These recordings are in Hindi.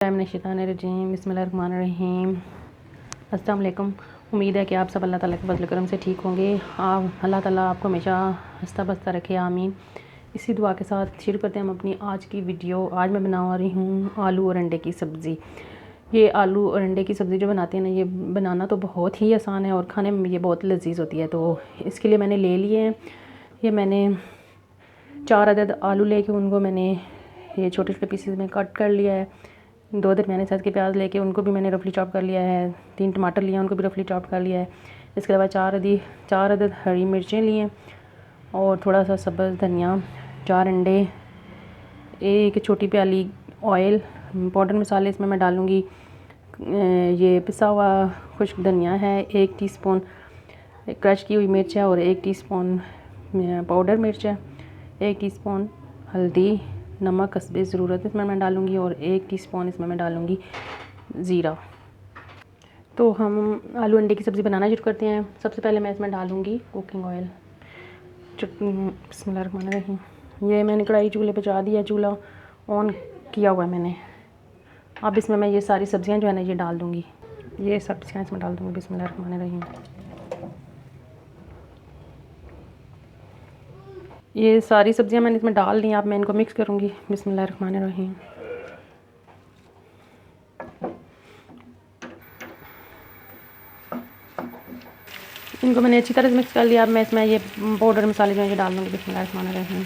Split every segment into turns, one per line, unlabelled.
बिस्मिल्लाहिर्रहमानिर्रहीम बिस्मिल्लाहिर्रहमानिर्रहीम। अस्सलाम वालेकुम। उम्मीद है कि आप सब अल्लाह ताला के फज़ल करम से ठीक होंगे। आप अल्लाह ताला आपको हमेशा हंसता बसता रखे, आमीन। इसी दुआ के साथ शुरू करते हैं हम अपनी आज की वीडियो। आज मैं बना रही हूँ आलू और अंडे की सब्ज़ी। ये आलू और अंडे की सब्ज़ी जो बनाते हैं ना, ये बनाना तो बहुत ही आसान है और खाने में ये बहुत लजीज होती है। तो इसके लिए मैंने ले लिए हैं, ये मैंने 4 अदद आलू लेके उनको मैंने ये छोटे छोटे पीसेस में कट कर लिया है। 2 दरमियाने साइज़ के प्याज लेके उनको भी मैंने रफली चॉप कर लिया है। 3 टमाटर लिए, उनको भी रफली चॉप कर लिया है। इसके अलावा 4 अदद हरी मिर्चें लिए और थोड़ा सा सब्ज़ धनिया, 4 अंडे, एक छोटी प्याली ऑयल, पाउडर मसाले इसमें मैं डालूँगी। ये पिसा हुआ खुश्क धनिया है, 1 टीस्पून क्रश की हुई मिर्च है और 1 टीस्पून पाउडर मिर्च है, 1 टीस्पून हल्दी, नमक हस्बे ज़रूरत इसमें मैं डालूँगी और 1 टीस्पून इसमें मैं डालूँगी ज़ीरा। तो हम आलू अंडे की सब्ज़ी बनाना शुरू करते हैं। सबसे पहले मैं इसमें डालूँगी कुकिंग ऑयल। बिस्मिल्लाहिर्रहमानिर्रहीम। ये मैंने कढ़ाई चूल्हे पे चढ़ा दिया, चूल्हा ऑन किया हुआ है मैंने। अब इसमें मैं ये सारी सब्ज़ियाँ जो है ना ये डाल दूँगी, ये सब्ज़ियाँ इसमें डाल दूँगी। बिस्मिल्लाहिर्रहमानिर्रहीम। ये सारी सब्ज़ियाँ मैंने इसमें डाल दी। अब मैं इनको मिक्स करूँगी। बिस्मिल्लाहिर्रहमानिर्रहीम। इनको मैंने अच्छी तरह से मिक्स कर लिया। अब मैं इसमें ये पाउडर मसाले जो है ये डाल दूँगी। बिस्मिल्लाहिर्रहमानिर्रहीम।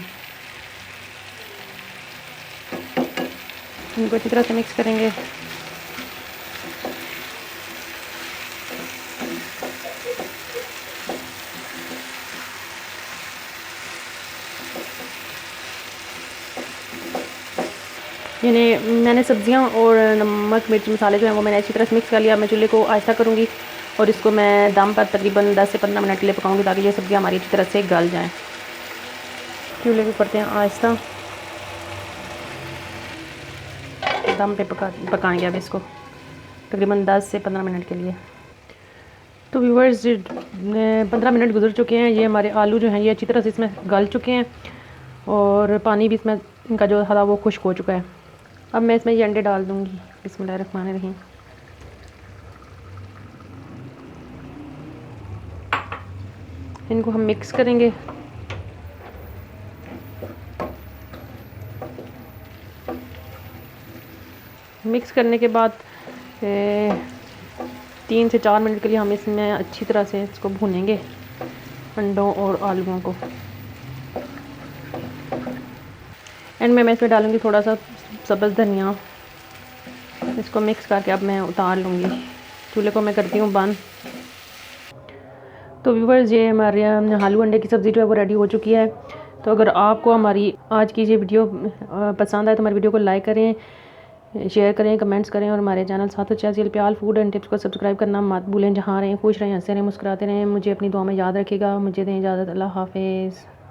इनको अच्छी तरह से मिक्स करेंगे। यानी मैंने सब्ज़ियाँ और नमक मिर्च मसाले जो हैं वो मैंने अच्छी तरह से मिक्स कर लिया। मैं चूल्हे को आहिस्ता करूँगी और इसको मैं दम पर तकरीबन 10 से 15 मिनट के लिए पकाऊँगी ताकि ये सब्ज़ियाँ हमारी अच्छी तरह से गल जाएँ। चूल्हे को करते हैं आहिस्ता, दम पे पकाएंगे अब इसको तकरीबन 10 से 15 मिनट के लिए। तो व्यूअर्स 15 मिनट गुजर चुके हैं। ये हमारे आलू जो हैं ये अच्छी तरह से इसमें गल चुके हैं और पानी भी इसमें इनका जो था वो खुश्क हो चुका है। अब मैं इसमें ये अंडे डाल दूँगी। बिस्मिल्लाहिर्रहमानिर्रहीम। इनको हम मिक्स करेंगे। मिक्स करने के बाद 3 से 4 मिनट के लिए हम इसमें अच्छी तरह से इसको भूनेंगे, अंडों और आलूओं को। एंड में मैं इसमें डालूँगी थोड़ा सा सब्ज़ धनिया। इसको मिक्स करके अब मैं उतार लूँगी। चूल्हे को मैं करती हूँ बंद। तो व्यूअर्स ये हमारे आलू अंडे की सब्ज़ी जो है वो रेडी हो चुकी है। तो अगर आपको हमारी आज की ये वीडियो पसंद आए तो हमारी वीडियो को लाइक करें, शेयर करें, कमेंट्स करें और हमारे चैनल साथ चैनल प्याल फूड एंड टिप्स को सब्सक्राइब करना मत भूलें। जहाँ रहें खुश रहें, हंसते रहें, मुस्कुराते रहें। मुझे अपनी दुआ में याद रखिएगा। मुझे दें इजाज़त। अल्लाह हाफिज़।